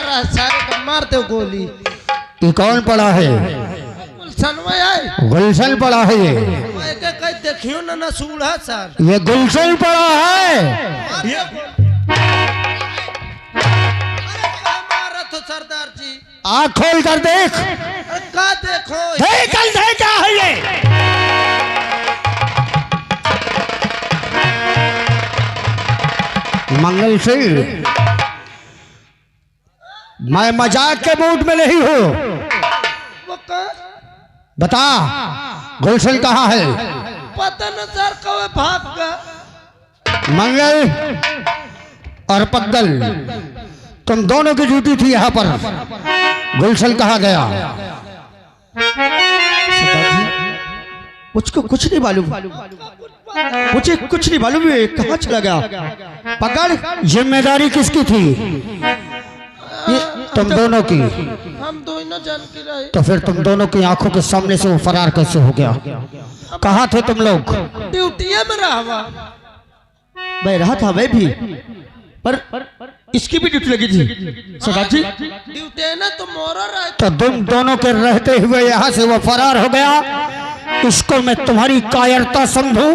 रहा है, सारे को मारते हो गोली। ये कौन पड़ा है? गुलशन में आए, गुलशन पड़ा है ये। कहीं देखियो ना सूढ़ा सर, ये गुलशन पड़ा है। मारा तो सरदार जी, आँख खोल कर देख। का देखो, देख क्या है ये? मंगल सिंह, मैं मजाक के मूड में नहीं हूँ। बता गुलशन कहाँ है? पता न सर, कब भाग गया। मंगल और पद्दल, तुम दोनों की ड्यूटी थी यहाँ पर। गुलशन कहाँ गया? मुझको कुछ नहीं मालूम, मुझे कुछ नहीं मालूम है कहाँ चला गया। पकड़। जिम्मेदारी किसकी थी? ये तुम दोनों की। हम दोनों जान के रहे। तो फिर तुम दोनों की आंखों के सामने से वो फरार कैसे हो गया? कहाँ थे तुम लोग? ड्यूटिया में रहा। मैं रहा था, मैं भी, पर इसकी भी ड्यूटी लगी थी सरदार जी। ड्यूटी है ना, तो मोरा रहे। तो तुम दोनों के रहते हुए यहाँ से वो फरार हो गया। इसको मैं तुम्हारी कायरता समझूं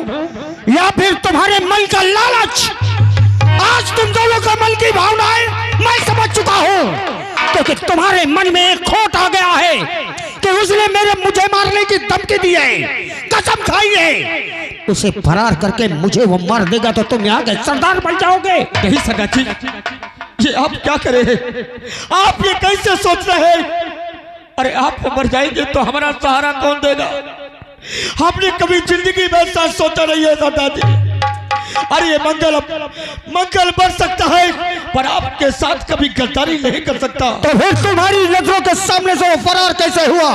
या फिर तुम्हारे मन का लालच? आज तुम दोनों का मन की भावनाएं मैं समझ चुका हूँ, क्योंकि तुम्हारे मन में एक खोट आ गया है कि उसने मुझे मारने की धमकी दी है, कसम खाई है। उसे फरार करके मुझे वो मार देगा तो तुम यहाँ के सरदार बन जाओगे। नहीं सरदार जी, ये आप क्या करे हैं? आप ये कैसे सोच रहे हैं? अरे आप मर जाएंगे तो हमारा सहारा कौन देगा? आपने कभी जिंदगी में ऐसा सोचा नहीं है सरदार जी। अरे ये मंगल बढ़ सकता है, पर आपके साथ कभी गद्दारी नहीं कर सकता। तो फिर तुम्हारी नजरों के सामने से वो फरार कैसे हुआ?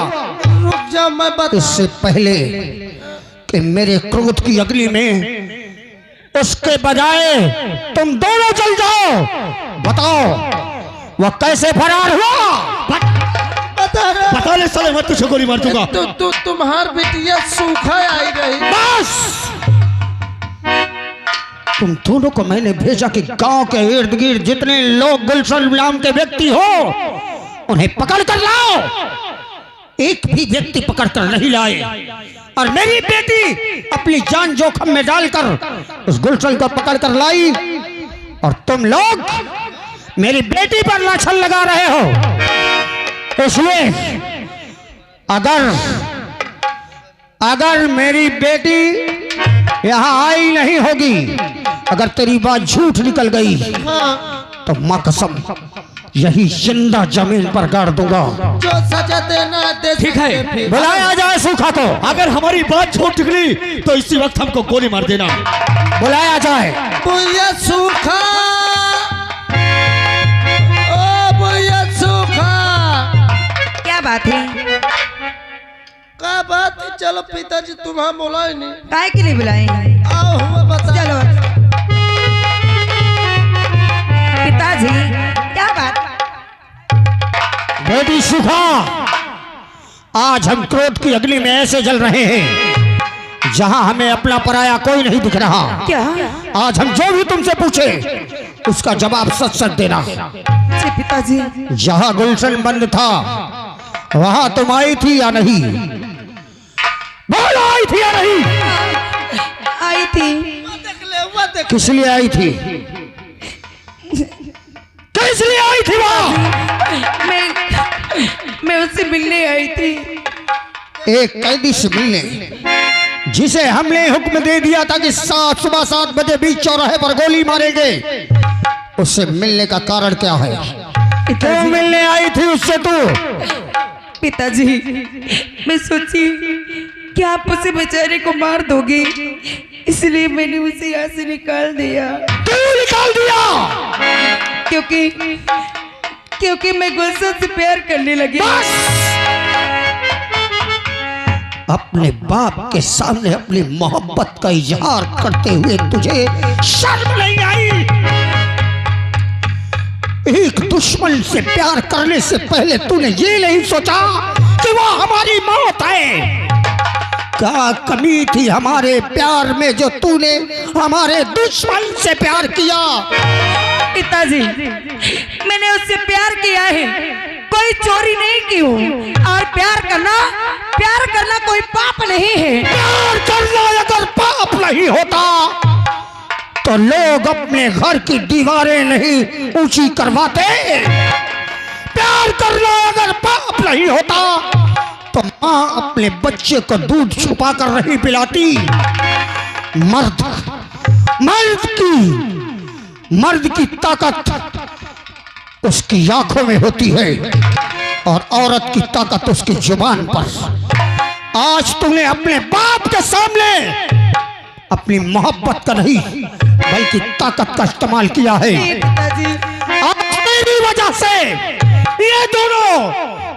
रुक जा, मैं बता। इससे पहले कि मेरे क्रोध की अग्नि में उसके बजाय तुम दोनों चल जाओ, बताओ वो कैसे फरार हुआ? बता ले साले, मैं तुझे गोली मार दूंगा। तुम्हार बेटिया सूखा आई रही। बस तुम दोनों को मैंने भेजा कि गांव के इर्द गिर्द जितने लोग गुलशन नाम के व्यक्ति हो उन्हें पकड़ कर लाओ। एक भी व्यक्ति पकड़ कर नहीं लाए, और मेरी बेटी अपनी जान जोखिम में डालकर उस गुलशन को पकड़ कर लाई, और तुम लोग मेरी बेटी पर लाछन लगा रहे हो। इसलिए अगर मेरी बेटी यहाँ आई नहीं होगी, अगर तेरी बात झूठ निकल गई तो मां कसम यही जिंदा जमीन पर गाड़ दूंगा। जो सजा देना दे। ठीक है, बुलाया जाए सूखा को। अगर हमारी बात झूठ निकली तो इसी वक्त हमको गोली मार देना। बुलाया जाए। भैया सूखा, ओ भैया सूखा। क्या बात है? क्या बात है? चलो पिताजी तुम्हें बुलाए नहीं, काय के लिए बुलाए? आओ हमें बता। चलो पिताजी, क्या बात? बेटी सूखा, आज हम क्रोध की अग्नि में ऐसे जल रहे हैं जहां हमें अपना पराया कोई नहीं दिख रहा। क्या? आज हम जो भी तुमसे पूछे उसका जवाब सच सच देना। जी पिताजी। जहां गुलशन बंद था वहां तुम आई थी या नहीं? बोलो, आई थी या नहीं? आई थी। किस लिए आई थी? किस लिए आई थी वहां? मैं उससे मिलने आई थी। एक कैदी से मिलने, जिसे हमने हुक्म दे दिया था कि सुबह 7 बजे बीच चौराहे पर गोली मारेंगे, उससे मिलने का कारण क्या है? क्यों मिलने आई थी उससे तू? पिताजी, मैं सोची कि आप उसे बेचारे को मार दोगे, इसलिए मैंने उसे यहाँ से निकाल दिया। क्यों निकाल दिया? क्योंकि मैं गुलशन से प्यार करने लगी। अपने बाप के सामने अपनी मोहब्बत का इजहार करते हुए तुझे शर्म नहीं आई? एक दुश्मन से प्यार करने से पहले तूने ये नहीं सोचा कि वो हमारी मौत है? क्या कमी थी हमारे प्यार में जो तूने हमारे दुश्मन से प्यार किया? पिताजी, मैंने उससे प्यार किया है, कोई चोरी नहीं की हूँ। और प्यार करना कोई पाप नहीं है। प्यार करना अगर पाप नहीं होता तो लोग अपने घर की दीवारें नहीं ऊंची करवाते। प्यार करना अगर पाप नहीं होता तो माँ अपने बच्चे को दूध छुपा कर नहीं पिलाती। मर्द की ताकत उसकी आंखों में होती है और औरत की ताकत उसकी जुबान पर। आज तुमने अपने बाप के सामने अपनी मोहब्बत का नहीं बल्कि ताकत का इस्तेमाल किया है। आज मेरी वजह से ये दोनों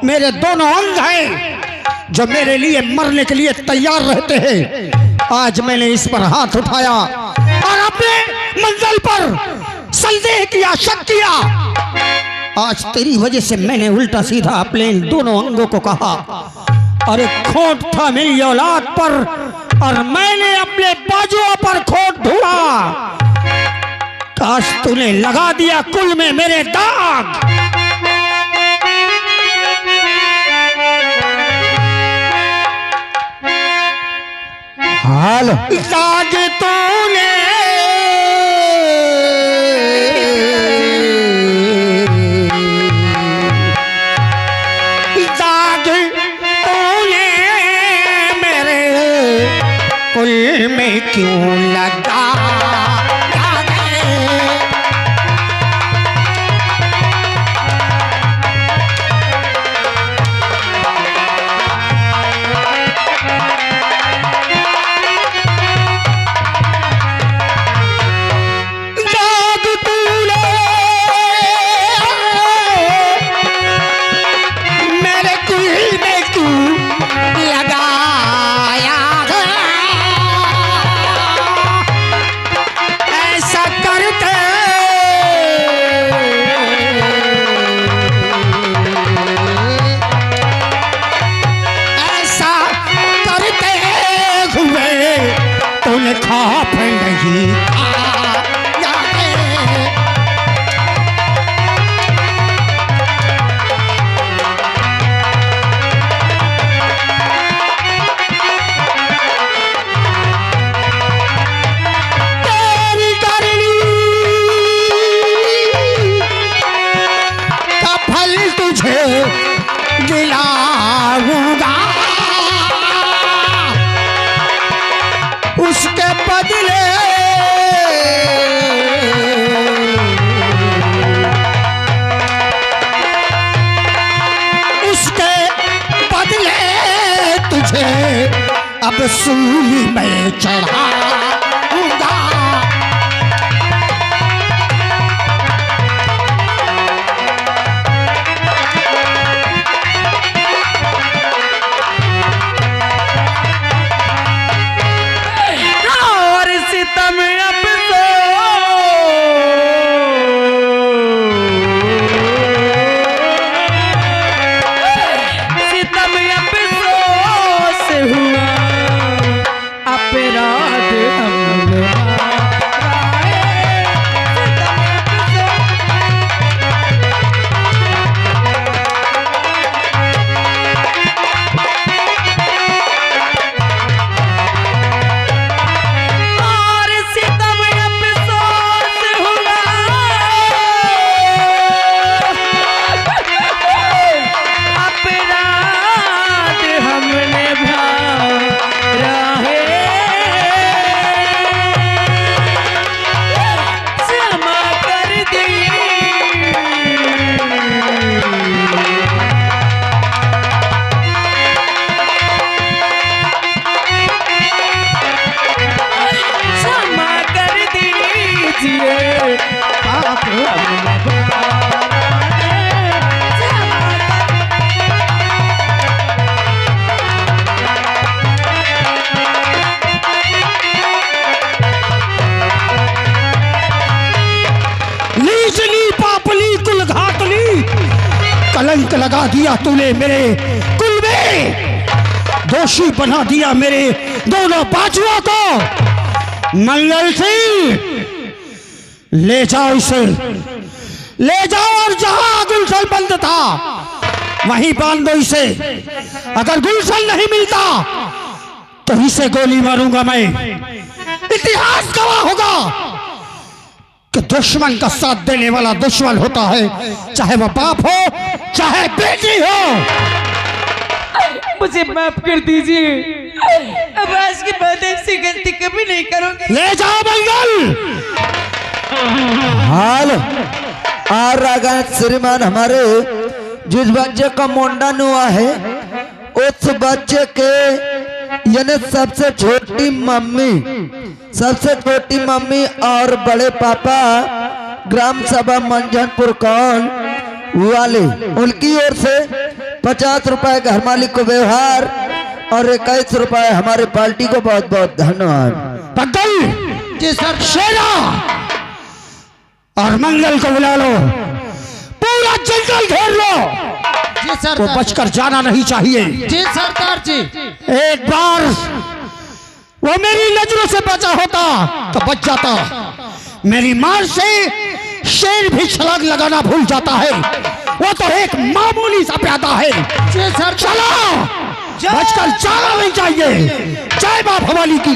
मेरे दोनों अंग हैं जो मेरे लिए मरने के लिए तैयार रहते हैं। आज मैंने इस पर हाथ उठाया और अपने मंजिल पर सजदे किया, शक किया। आज तेरी वजह से मैंने उल्टा सीधा अपने इन दोनों अंगों को कहा। अरे खोट था मेरी औलाद पर और मैंने अपने बाजुओं पर खोट ढूंढा। काश तूने लगा दिया कुल में मेरे दाग। हाल दाग तूने में क्यों लगा दिलाऊंगा, उसके बदले तुझे अब सूली में चढ़ाऊंगा। कलंक लगा दिया तूने मेरे कुल में, दोषी बना दिया मेरे दोनों बाजुओं को। मंगल सिंह ले जाओ इसे, ले जाओ और जहां गुलशन बंद था वहीं बांध दो इसे। अगर गुलशन नहीं मिलता तो इसे गोली मारूंगा मैं। इतिहास गवाह होगा कि दुश्मन का साथ देने वाला दुश्मन होता है, चाहे वह बाप हो चाहे बेटी हो। मुझे माफ कर दीजिए, अब आज के बाद ऐसी गलती कभी नहीं करूंगी। ले जाओ मंगल। हाल आ रहा श्रीमान, हमारे जिस बच्चे का मुंडन हुआ है उस बच्चे के यानी सबसे छोटी मम्मी और बड़े पापा ग्राम सभा मंझनपुर कौन वाले, उनकी ओर से 50 रुपए घर मालिक को व्यवहार और 21 रुपए हमारे पार्टी को बहुत बहुत धन्यवाद। पगल जी सर। शेरा और मंगल को बुला लो, पूरा जंगल घेर लो। जी सर। वो बचकर जाना नहीं चाहिए। जी सरदार जी। एक बार वो मेरी नजरों से बचा होता तो बच जाता। मेरी मार से शेर भी छलांग लगाना भूल जाता है, वो तो एक मामूली सा प्यादा है। जी सर। चलो, बचकर जाना नहीं चाहिए। जय मां भवानी की।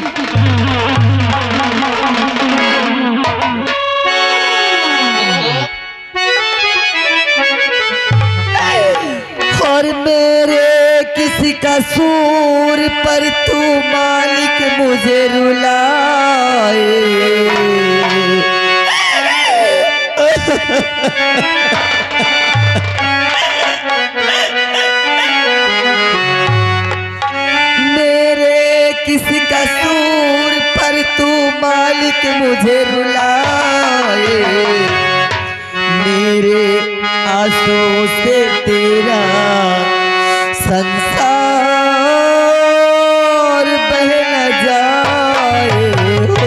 और मेरे किसी कसूर पर तू मालिक मुझे रुलाए। मेरे किसी कसूर पर तू मालिक मुझे रुलाए। मेरे आंसू से तेरा संसार बह न जाए हो।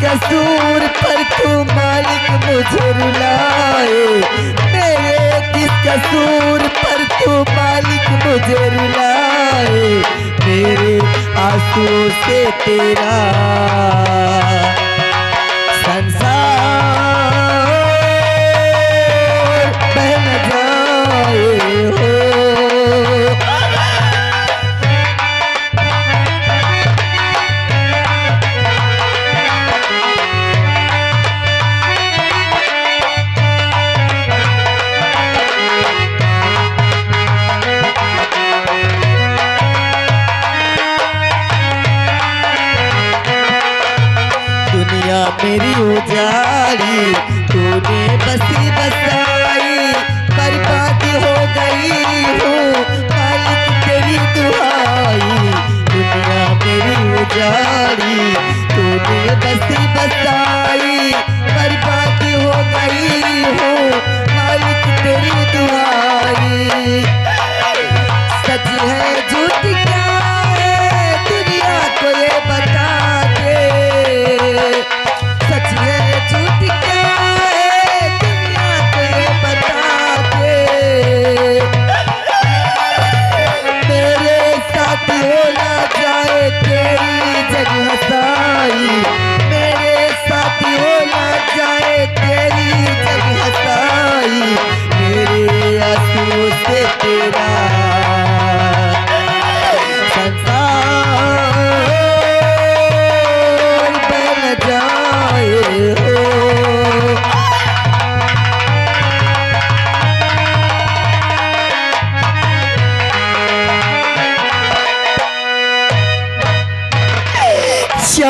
कसूर पर तू मालिक मुझे रुलाए। मेरे किस कसूर पर तू मालिक मुझे रुलाए। मेरे आंसू से तेरा संसार बह न जाए हो। मेरी उजाड़ी तूने बसी बसाई, बर्बाद हो गई हूँ मालिक तेरी दुआई। दुनिया मेरी उजाड़ी तूने बसी बसाई, बर्बाद हो गई हूँ मालिक तेरी दुआई। सच है झूठ क्या है दुनिया को ये बता दे। सच है झूठ क्या है दुनिया को ये बता दे। मेरे साथ हो ना जाए तेरी जग हंसाई। मेरे साथ हो ना जाए तेरी जग हंसाई। मेरे आंसू से तेरा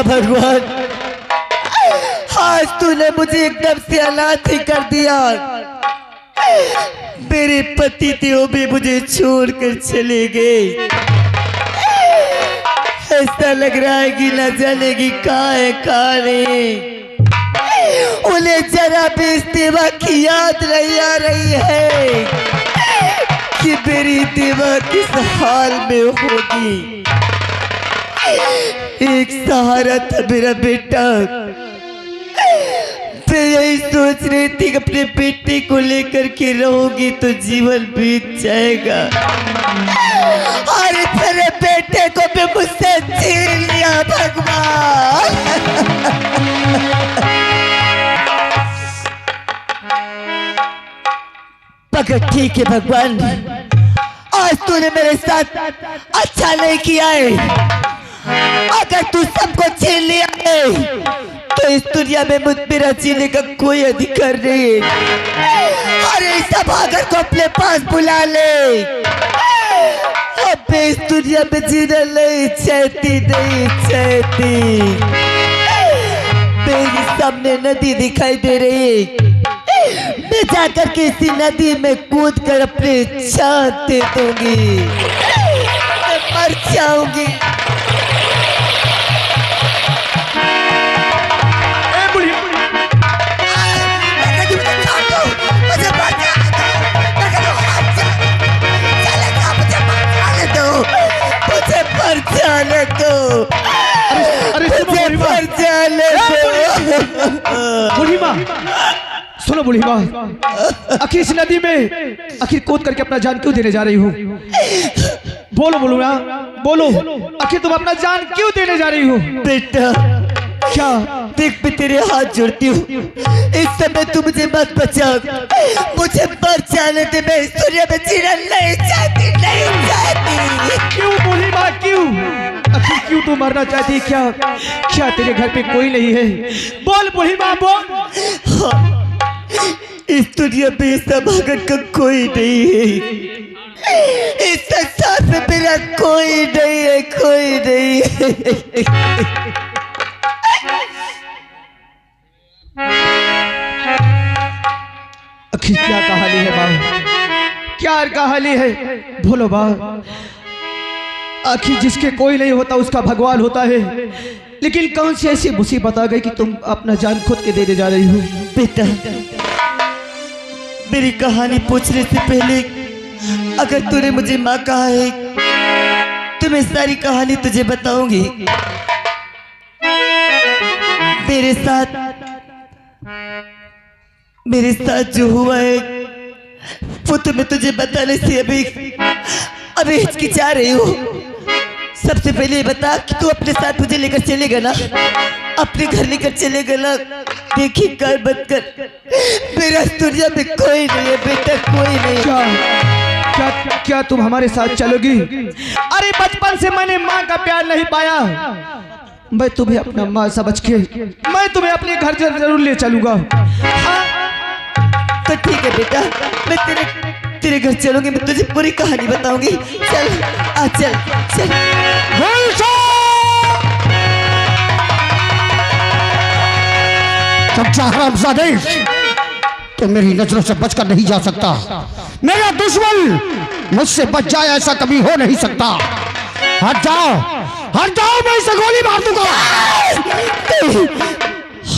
भगवान, आज तूने मुझे एकदम से अनाथ ही कर दिया। मेरे पति थे वो भी मुझे छोड़कर चले गए। ऐसा लग रहा है कि न जाने की कहाँ है कहाँ नहीं। उन उन्हें जरा भी इस देवा की याद नहीं आ रही है कि मेरी देवा किस हाल में होगी। एक सहारा था मेरा बेटा। मैं यही सोच रही थी कि अपने बेटे को लेकर के रहोगी तो जीवन बीत जाएगा, और तेरे बेटे को भी मुझसे छीन लिया भगवान। मगर ठीक है भगवान, आज तूने मेरे साथ अच्छा नहीं किया है। अगर तू सबको छीन लिया है तो इस दुनिया में मुझ मेरा जीने का कोई अधिकार नहीं है। अरे सब आकर को अपने पास बुला ले। अब मैं इस दुनिया में जीना नहीं चाहती, नहीं चाहती। मेरे सामने नदी दिखाई दे रही है, मैं जाकर के इसी नदी में कूद कर अपने जान दे दूंगी, मैं मर जाऊंगी। जाने दो, मुझे मर जाने दो। बूढ़ी माँ सुनो, बूढ़ी माँ, आखिर इस नदी में आखिर कूद करके अपना जान क्यों देने जा रही हो? बोलो बोलो माँ, बोलो, आखिर तुम अपना जान क्यों देने जा रही हो? बेटा क्या? देख मैं तेरे हाथ जोड़ती हूँ, इस समय तू मुझे मत बचा, मुझे मर जाने दे। मैं इस दुनिया में जीना नहीं चाहती, नहीं चाहती। क्यों बूढ़ी माँ, क्यों? आखिर क्यों तू मरना चाहती? क्या क्या तेरे घर पे कोई नहीं है? बोल बूढ़ी माँ, बोल। हाँ, इस दुनिया में सब भागन का कोई नहीं है, इस संसार में मेरा कोई नहीं है, कोई नहीं है। आखिर क्या कहानी है माँ, क्या कहानी है? बोलो माँ, आखिर जिसके कोई नहीं होता उसका भगवान होता है, लेकिन कौन सी ऐसी मुसीबत आ गई कि तुम अपना जान खुद के देने जा रही हो? बेटा मेरी कहानी पूछने से पहले अगर तूने मुझे माँ कहा है तो मैं सारी कहानी तुझे बताऊंगी। मेरे साथ जो हुआ है वो तो मैं तुझे बताने से अभी हिचकिचा रही हूँ। सबसे पहले ये बता कि तू अपने साथ मुझे लेकर चलेगा ना, अपने घर लेकर चलेगा ना? देखी कर बंद कर, मेरा दुनिया में कोई नहीं है बेटा, कोई नहीं। क्या क्या क्या तुम हमारे साथ चलोगी? अरे बचपन से मैंने माँ का प्यार नहीं पाया, मैं तुम्हें अपना माँ समझ के मैं तुम्हें अपने घर जरूर ले चलूंगा। तो ठीक है बेटा, मैं तेरे घर चलूंगी, मैं तुझे पूरी कहानी बताऊंगी। चल आ, चल चल। हरामजादे, तो मेरी नजरों से बचकर नहीं जा सकता। मेरा दुश्मन मुझसे बच जाए ऐसा कभी हो नहीं सकता। हट जाओ, हट जाओ, मैं इसे गोली मार दूंगा।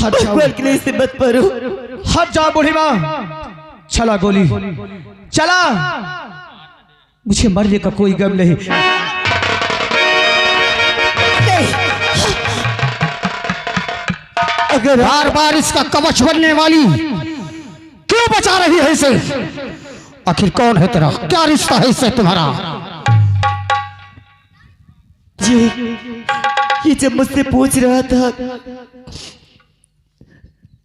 हट जाओ, से मत मारो। हट जाओ बूढ़ी माँ, चला गोली चला, मुझे मरने का कोई गम नहीं। अगर बार बार इसका कवच बनने वाली क्यों बचा रही है इसे? आखिर कौन है तेरा, क्या रिश्ता है इससे तुम्हारा? ये जब मुझसे पूछ रहा था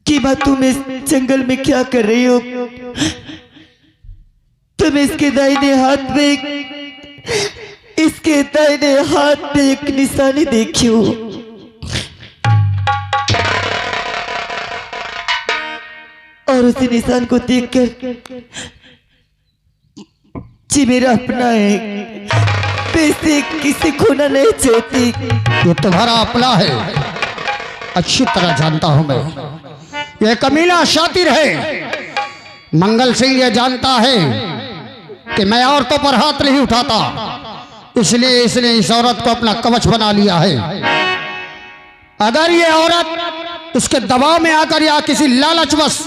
कि माँ तुम इस जंगल में क्या कर रही हो, तो मैं इसके दाहिने हाथ में एक निशानी देखी हूँ। और उसी निशान को देखकर जी मेरा अपना है, पैसे किसी खोना नहीं चाहती। ये तुम्हारा अपना है, अच्छी तरह जानता हूं मैं। ये कमीना शातिर है, मंगल सिंह ये जानता है कि मैं औरतों पर हाथ नहीं उठाता, इसलिए इसने इस औरत को अपना कवच बना लिया है। अगर ये औरत इसके दबाव में आकर या किसी लालचवश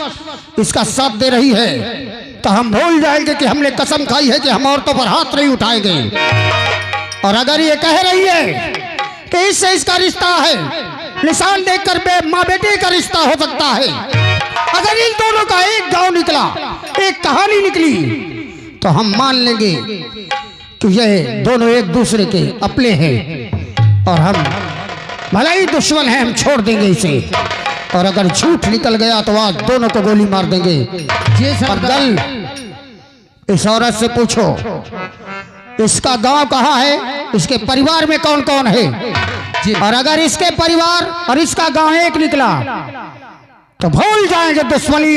इसका साथ दे रही है तो हम भूल जाएंगे कि हमने कसम खाई है कि हम औरतों पर हाथ नहीं उठाएंगे। और अगर ये कह रही है कि इससे इसका रिश्ता है, निशान देखकर माँ बेटे का रिश्ता हो सकता है, अगर इन दोनों का एक गांव निकला, एक कहानी निकली, तो हम मान लेंगे कि ये दोनों एक दूसरे के अपने हैं और हम भले ही दुश्मन हैं, हम छोड़ देंगे इसे। और अगर झूठ निकल गया तो आज दोनों को गोली मार देंगे। और कल इस औरत से पूछो इसका गांव कहाँ है, इसके परिवार में कौन कौन है, और अगर इसके परिवार और इसका गांव एक निकला तो भूल जाएंगे दुश्मनी।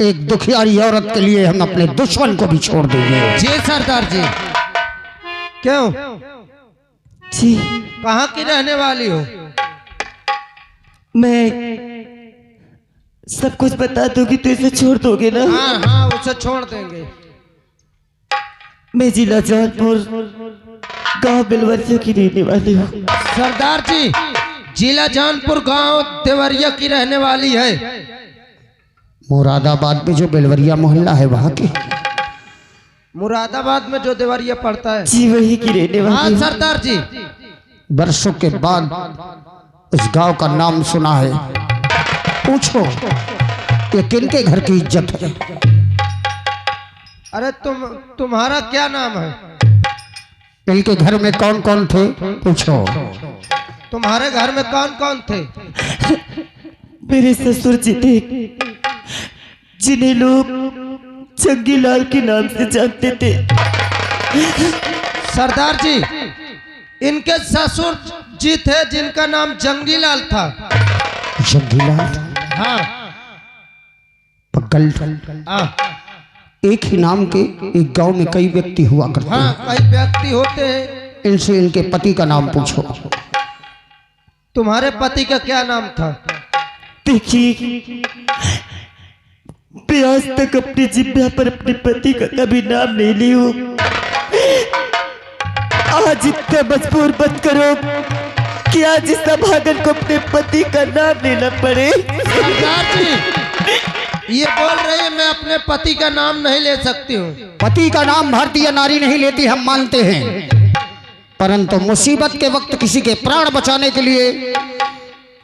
एक दुखियारी औरत के लिए हम अपने दुश्मन को भी छोड़ देंगे। जी सरदार जी। क्यों, जी कहाँ की रहने वाली हो? मैं सब कुछ बता दूंगी तो इसे छोड़ दोगे ना? हाँ हाँ, उसे छोड़ देंगे। मैं जिला जौनपुर गांव बेलवरिया की रहने वाली हूँ। सरदार जी, जिला जौनपुर गांव देवरिया की रहने वाली है। मुरादाबाद में जो बेलवरिया मोहल्ला है वहाँ की? मुरादाबाद में जो देवरिया पड़ता है। जी वही की रहने हाँ वाली हूँ। सरदार जी। वर्षों के बाद इस गांव का नाम सुना है, पूछो ये किनके घर की इज्जत है? अरे तुम्हारा क्या नाम है? इनके घर में कौन कौन थे पूछो। तुम्हारे घर में कौन कौन थे? मेरे ससुर जी थे जिन्हें लोग जंगीलाल के नाम से जानते थे। सरदार जी, इनके ससुर जी थे जिनका नाम जंगीलाल था। जंगीलाल? हाँ पगल। हाँ एक ही नाम के एक गांव में कई व्यक्ति हुआ करते हाँ, हैं। कई व्यक्ति होते हैं। इनसे इनके पति का नाम पूछो। तुम्हारे पति का क्या नाम था? देखिए, मैं आज तक अपनी जिब्या पर अपने पति का कभी नाम नहीं ली हूँ। आज इतना मजबूर मत करो कि आज इस भागन को अपने पति का नाम लेना पड़े। सरदार जी, ये बोल रही है मैं अपने पति का नाम नहीं ले सकती हूँ। पति का नाम भारतीय नारी नहीं लेती, हम मानते हैं, परंतु मुसीबत के वक्त किसी के प्राण बचाने के लिए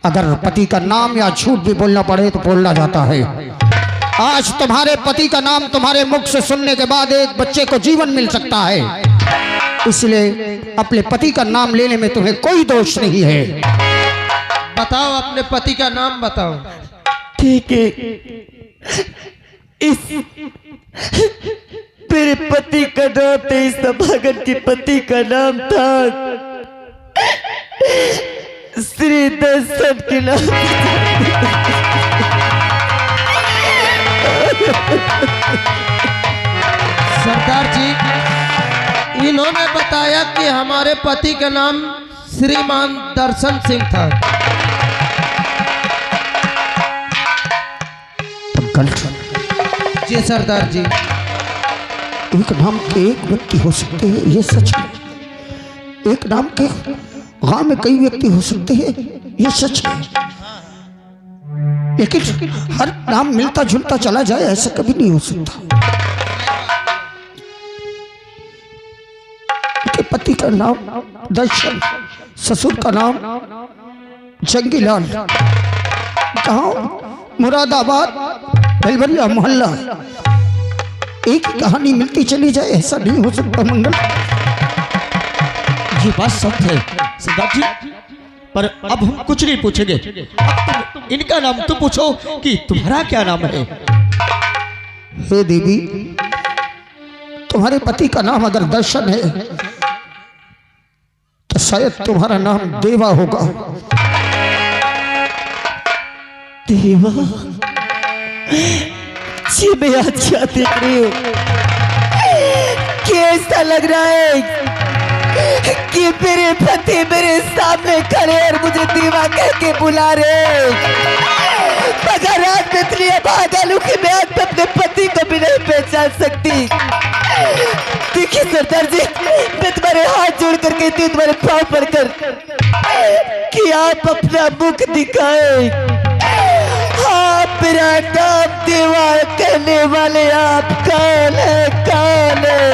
अगर पति का नाम या झूठ भी बोलना पड़े तो बोलना जाता है। आज तुम्हारे पति का नाम तुम्हारे मुख से सुनने के बाद एक बच्चे को जीवन मिल सकता है, इसलिए अपने पति का नाम लेने में तुम्हें कोई दोष नहीं है। बताओ, अपने पति का नाम बताओ। ठीक है, इस मेरे पति का नाम था, इस भागन के पति का नाम था श्री दर्शन के नाम। सरदार जी, इन्होंने बताया कि हमारे पति का नाम श्रीमान दर्शन सिंह था। जी सरदार जी। एक नाम के एक व्यक्ति हो सकते हैं, ये सच है। एक नाम के गांव में कई व्यक्ति हो सकते हैं, ये सच है। लेकिन हर नाम मिलता जुलता चला जाए ऐसा कभी नहीं हो सकता। उनके पति का नाम दर्शन, ससुर का नाम जंगीलाल, गांव मुरादाबाद बेलवरिया मोहल्ला। एक कहानी मिलती चली जाए ऐसा नहीं हो सकता मंगल। ये बात सत्य है सरदार जी, पर अब हम कुछ नहीं पूछेंगे। अब तुम इनका नाम तो पूछो कि तुम्हारा क्या नाम है। हे देवी, तुम्हारे पति का नाम अगर दर्शन है तो शायद तुम्हारा नाम देवा होगा। देवा? जी मैं अच्छा देख रही हूँ। कैसा लग रहा है कि मेरे पति मेरे सामने खड़े और मुझे देवा कह के बुला रहे। मगर रात में इतनी पागल हूँ कि मैं आज अपने पति को भी नहीं पहचान सकती। देखिए सरदार जी, मैं तुम्हारे हाथ जोड़ कर कहती हूँ, तुम्हारे पाँव पड़कर कि आप अपना मुख दिखाएं। आप मेरा काम दीवार करने वाले आप कौन है, कौन है?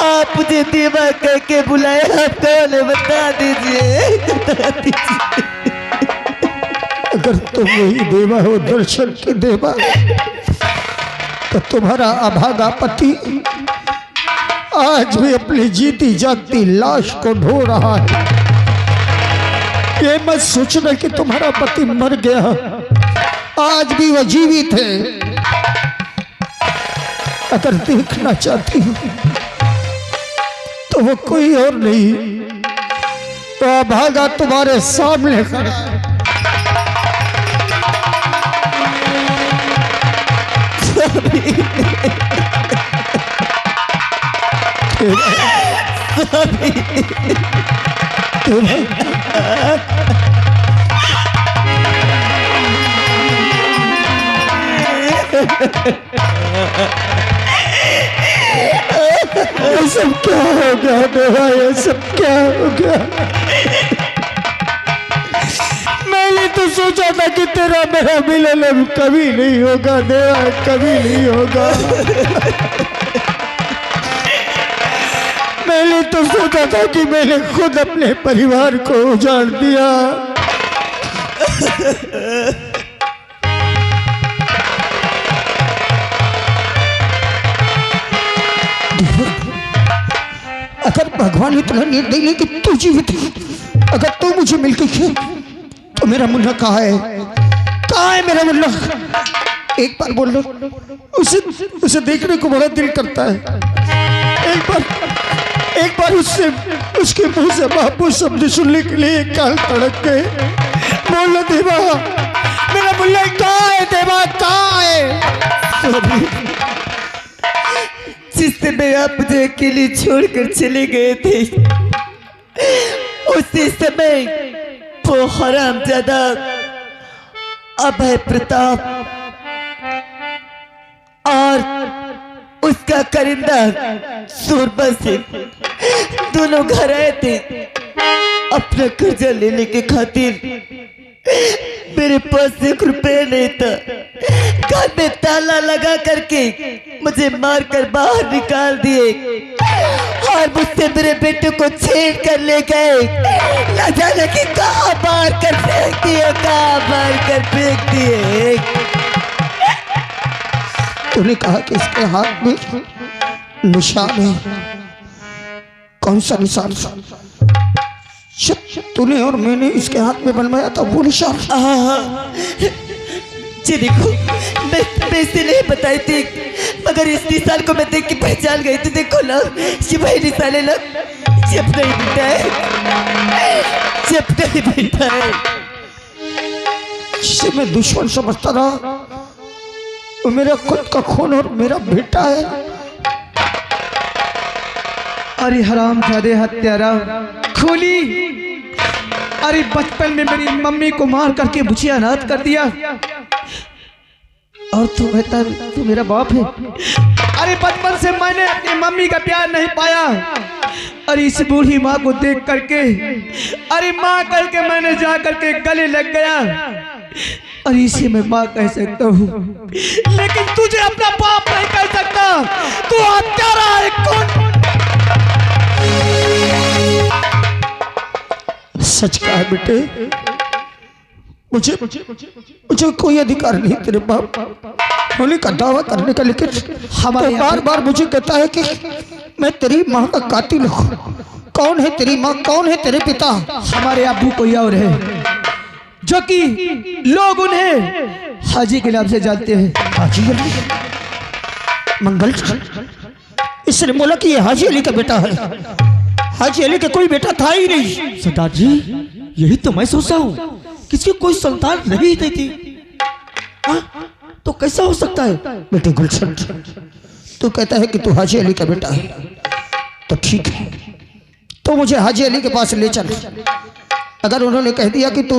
आप मुझे दीवा कह के बुलाए, आप कौन है? बता दीजिए, बता दीजिए। अगर तुम वही देवा हो, दर्शन की देवा, तो तुम्हारा अभागा पति आज भी अपनी जीती जागती लाश को ढो रहा है। ये मत सोचना कि तुम्हारा पति मर गया, आज भी वह जीवित है। अगर देखना चाहती हो तो वो कोई और नहीं, तो अभागा तुम्हारे सामने खड़ा है। ये सब क्या हो गया देवा, ये सब क्या हो गया? मैंने तो सोचा था कि तेरा मेरा मिलन अब कभी नहीं होगा देवा, कभी नहीं होगा। मैंने तो सोचा था कि मैंने खुद अपने परिवार को उजाड़ दिया। अगर भगवान इतना निर्दयी नहीं कि तू जीवित है, अगर तू मुझे मिल गई है तो मेरा मुन्ना कहाँ है? कहाँ है मेरा मुन्ना? एक बार बोल लो, उसे देखने को बड़ा दिल करता है। एक बार उससे, उसके मुंह से बापू शब्द सुनने के लिए कान तड़क गए। बोल लो देवा, मेरा मुन्ना कहाँ है? देवा कहाँ है? जिस समय आप मुझे अकेले छोड़कर चले गए थे, उसी समय वो हरामजादा अभय प्रताप और उसका करिंदा सूरबा सिंह दोनों घर आए थे अपना कर्जा लेने के खातिर। मेरे पास 1 रुपया नहीं था। घर में ताला लगा करके मुझे मारकर बाहर निकाल दिए और मुझसे मेरे बेटे को छेड़ कर ले गए। न जाने कि कहाँ मार कर फेंक दिए, कहाँ मार कर फेंक दिए। तूने कहा कि इसके हाथ में निशान है, कौन सा निशान? तूने और मैंने इसके हाथ में बनवाया था वो निशान? जी देखो, मैं इसे नहीं बताई थी, मगर इस निशान को मैं देख के पहचान गई थी। देखो ना, ये वही निशान है ना, ये अपना ही बेटा है, ये अपना ही बेटा है। जिसे मैं दुश्मन समझता रहा, वो मेरा खुद का खून और मेरा बेटा है। अरे हरामजादे हत्यारा खूनी, अरे बचपन में मेरी मम्मी को मार करके मुझे अनाथ कर दिया और तू कहता तू मेरा बाप है। अरे बचपन से मैंने अपनी मम्मी का प्यार नहीं पाया। अरे इस बूढ़ी माँ को देख करके, अरे माँ करके मैंने जा करके गले लग गया। अरे इसे मैं माँ कह सकता हूँ, लेकिन तुझे अपना बाप नहीं कह सकता। तू हत्यारा है। कौन? सच कहा है बेटे, मुझे कोई अधिकार नहीं तेरे बाप होने का दावा करने का, लेकिन हमारे तो बार बार मुझे कहता है कि मैं तेरी माँ का कातिल हूँ। कौन है तेरी माँ, कौन है तेरे पिता? हमारे अब्बू कोई और है, जो कि लोग उन्हें हाजी के नाम से जानते हैं। हाजी अली मंगल, इसने बोला कि ये हाजी अली का बेटा है। हाजी अली का कोई बेटा था ही नहीं। सरदार जी, यही तो मैं सोचता हूँ, किसकी कोई संतान नहीं थी। तो कैसा हो सकता है? बेटे गुलशन, तू कहता है कि तू हाजी अली का बेटा है, तो ठीक है, तो मुझे हाजी अली के पास ले चल। अगर उन्होंने कह दिया कि तू